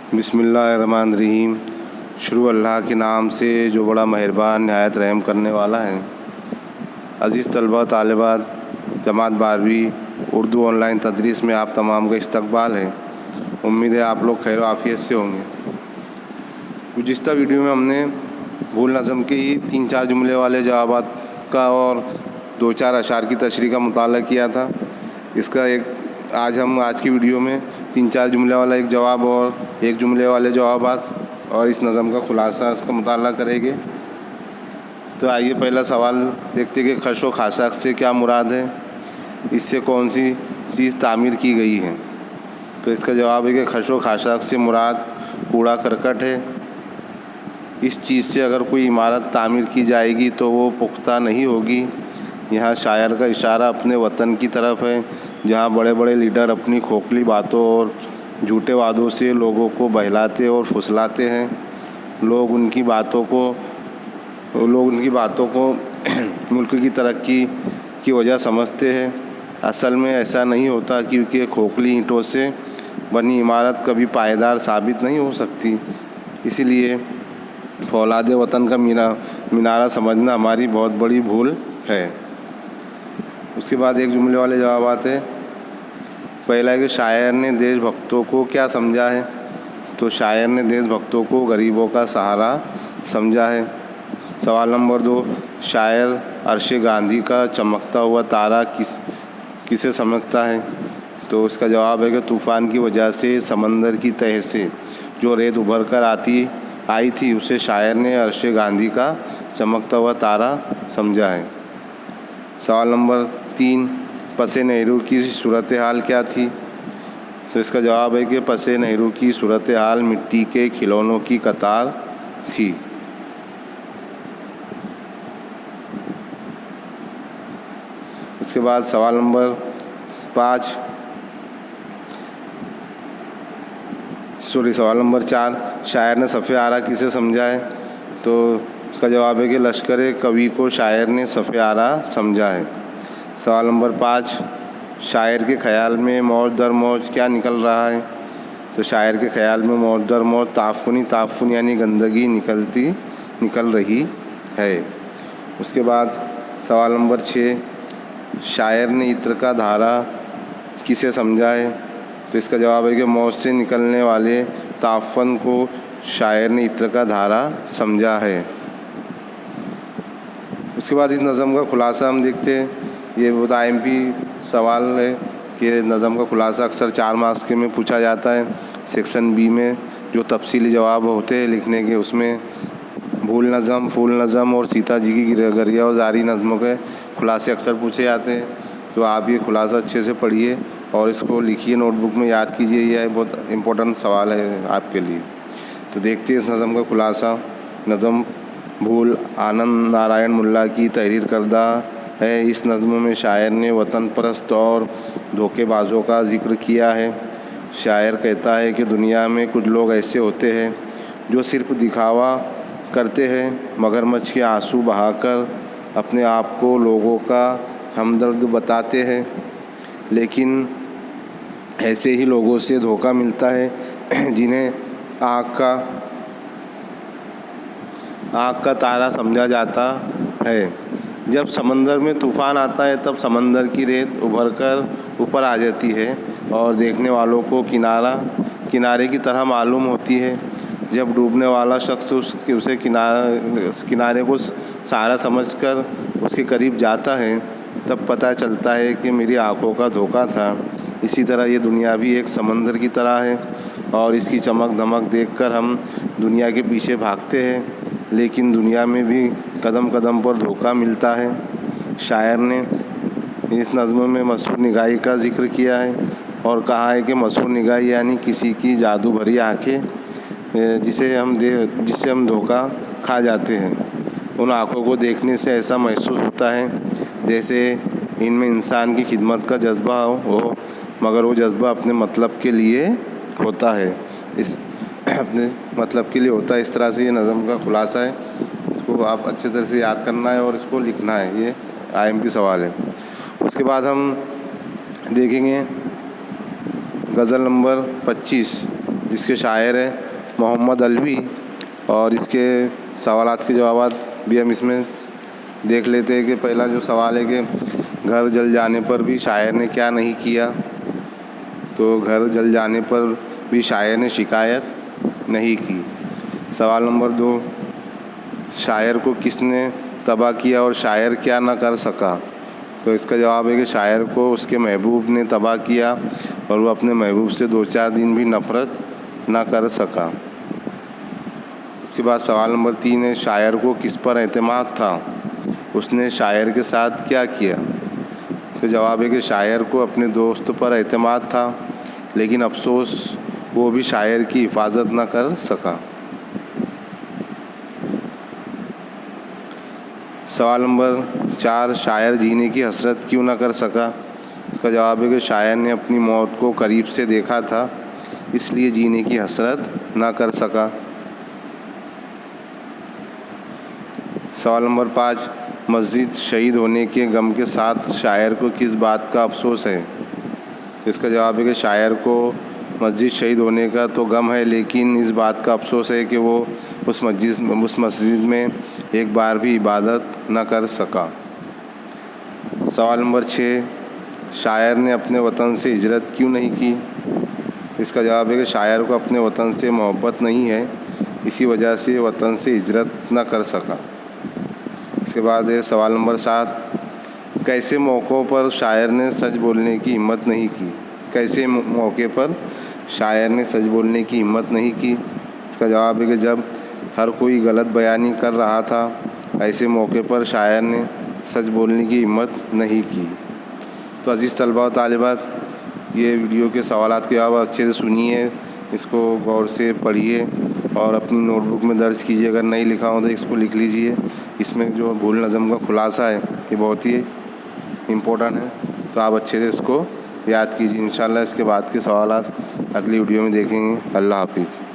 बिस्मिल्लाहिर्रहमानिर्रहीम। शुरू अल्लाह के नाम से जो बड़ा मेहरबान नहायत रहम करने वाला है। अज़ीज़ तलबा तालिबात, जमात 12वीं उर्दू ऑनलाइन तदरीस में आप तमाम का इस्तकबाल है। उम्मीद है आप लोग खैर आफ़ियत से होंगे। गुज़िश्ता वीडियो में हमने भूल नज़म के ही 3-4 जुमले वाले जवाबात का और 2-4 अशार की तशरीह का मुताला किया था। इसका आज की वीडियो में 3-4 जुमले वाला एक जवाब और 1 जुमले वाले जवाबात और इस नज़म का ख़ुलासा इसका मुताला करेंगे। तो आइए पहला सवाल देखते कि खश व खाशाक से क्या मुराद है, इससे कौन सी चीज़ तामीर की गई है। तो इसका जवाब है कि खश व खाशाक से मुराद कूड़ा करकट है। इस चीज़ से अगर कोई इमारत तामीर की जाएगी तो वो पुख्ता नहीं होगी। यहाँ शायर का इशारा अपने वतन की तरफ है, जहाँ बड़े बड़े लीडर अपनी खोखली बातों और झूठे वादों से लोगों को बहलाते और फुसलाते हैं। लोग उनकी बातों को मुल्क की तरक्की की वजह समझते हैं। असल में ऐसा नहीं होता, क्योंकि खोखली ईंटों से बनी इमारत कभी पायदार साबित नहीं हो सकती। इसीलिए फौलाद वतन का मीनारा समझना हमारी बहुत बड़ी भूल है। उसके बाद 1 जुमले वाले जवाब आते हैं। पहला है कि शायर ने देशभक्तों को क्या समझा है। तो शायर ने देशभक्तों को गरीबों का सहारा समझा है। सवाल नंबर 2, शायर अर्शे गांधी का चमकता हुआ तारा किसे समझता है। तो इसका जवाब है कि तूफ़ान की वजह से समंदर की तह से जो रेत उभर कर आई थी, उसे शायर ने अर्शे गांधी का चमकता हुआ तारा समझा है। सवाल नंबर 3, पसे नेहरू की सूरत हाल क्या थी। तो इसका जवाब है कि पसे नेहरू की सूरत हाल मिट्टी के खिलौनों की कतार थी। उसके बाद सवाल नंबर 4, शायर ने सफ़े आरा किसे समझा है। तो इसका जवाब है कि लश्कर कवि को शायर ने सफ़े आरा समझा है। सवाल नंबर 5, शायर के ख़्याल में मौज दर मौज क्या निकल रहा है। तो शायर के ख़्याल में मौज दर मौज ताफ़ुन यानी गंदगी निकल रही है। उसके बाद सवाल नंबर 6, शायर ने इत्र का धारा किसे समझा है। तो इसका जवाब है कि मौज से निकलने वाले ताफ़न को शायर ने इत्र का धारा समझा है। उसके बाद इस नज़म का ख़ुलासा हम देखते हैं। ये बहुत IMP सवाल है कि नज़म का ख़ुलासा अक्सर 4 मार्क्स के में पूछा जाता है। सेक्शन B में जो तफसीली जवाब होते हैं लिखने के, उसमें भूल नज़म, फूल नज़म और सीता जी की गरिया और जारी नज़मों के ख़ुलासे अक्सर पूछे जाते हैं। तो आप ये ख़ुलासा अच्छे से पढ़िए और इसको लिखिए, नोटबुक में याद कीजिए। यह बहुत इम्पोर्टेंट सवाल है आपके लिए। तो देखते हैं इस नज़म का ख़ुलासा। नज़म भूल आनंद नारायण मुल्ला की तहरीर करदा है। इस नज़म में शायर ने वतन परस्त और धोखेबाजों का ज़िक्र किया है। शायर कहता है कि दुनिया में कुछ लोग ऐसे होते हैं जो सिर्फ़ दिखावा करते हैं, मगरमच्छ के आंसू बहाकर अपने आप को लोगों का हमदर्द बताते हैं। लेकिन ऐसे ही लोगों से धोखा मिलता है जिन्हें आँख का तारा समझा जाता है। जब समंदर में तूफ़ान आता है तब समंदर की रेत उभर कर ऊपर आ जाती है और देखने वालों को किनारे की तरह मालूम होती है। जब डूबने वाला शख्स उसे किनारे को सहारा समझकर उसके करीब जाता है, तब पता चलता है कि मेरी आँखों का धोखा था। इसी तरह ये दुनिया भी एक समंदर की तरह है और इसकी चमक धमक देखकर हम दुनिया के पीछे भागते हैं, लेकिन दुनिया में भी कदम कदम पर धोखा मिलता है। शायर ने इस नज़्म में मसरूर निगाही का ज़िक्र किया है और कहा है कि मसरूर निगाही यानी किसी की जादू भरी आँखें जिससे हम धोखा खा जाते हैं। उन आँखों को देखने से ऐसा महसूस होता है जैसे इनमें इंसान की खिदमत का जज्बा हो, मगर वो जज्बा अपने मतलब के लिए होता है। इस तरह से ये नज़म का ख़ुलासा है। इसको आप अच्छे तरह से याद करना है और इसको लिखना है। ये IMP सवाल है। उसके बाद हम देखेंगे गज़ल नंबर 25। जिसके शायर है मोहम्मद अलवी। और इसके सवालात के जवाब भी हम इसमें देख लेते हैं कि पहला जो सवाल है कि घर जल जाने पर भी शायर ने क्या नहीं किया। तो घर जल जाने पर भी शायर ने शिकायत नहीं की। सवाल नंबर 2, शायर को किसने तबाह किया और शायर क्या ना कर सका। तो इसका जवाब है कि शायर को उसके महबूब ने तबाह किया और वो अपने महबूब से 2-4 दिन भी नफ़रत ना कर सका। उसके बाद सवाल नंबर 3 है, शायर को किस पर एतमाद था, उसने शायर के साथ क्या किया। इसका जवाब है कि शायर को अपने दोस्त पर एतमाद था, लेकिन अफसोस वो भी शायर की हिफाजत ना कर सका। सवाल नंबर 4, शायर जीने की हसरत क्यों ना कर सका। इसका जवाब है कि शायर ने अपनी मौत को करीब से देखा था, इसलिए जीने की हसरत ना कर सका। सवाल नंबर 5, मस्जिद शहीद होने के गम के साथ शायर को किस बात का अफसोस है। तो इसका जवाब है कि शायर को मस्जिद शहीद होने का तो गम है, लेकिन इस बात का अफसोस है कि वो उस मस्जिद में एक बार भी इबादत न कर सका। सवाल नंबर 6, शायर ने अपने वतन से हिजरत क्यों नहीं की। इसका जवाब है कि शायर को अपने वतन से मोहब्बत नहीं है, इसी वजह से वतन से हिजरत न कर सका। इसके बाद है सवाल नंबर 7, कैसे मौक़ों पर शायर ने सच बोलने की हिम्मत नहीं की। कैसे मौके पर शायर ने सच बोलने की हिम्मत नहीं की। इसका जवाब है कि जब हर कोई गलत बयानी कर रहा था, ऐसे मौके पर शायर ने सच बोलने की हिम्मत नहीं की। तो अज़ीज़ तलबा व तालिबात, ये वीडियो के सवालात के जवाब अच्छे से सुनिए, इसको गौर से पढ़िए और अपनी नोटबुक में दर्ज कीजिए। अगर नहीं लिखा हो तो इसको लिख लीजिए। इसमें जो भूल नज़म का खुलासा है ये बहुत ही इम्पोर्टेंट है, तो आप अच्छे से इसको याद कीजिए। इंशाल्लाह इसके बाद के सवालात अगली वीडियो में देखेंगे। अल्लाह हाफिज़।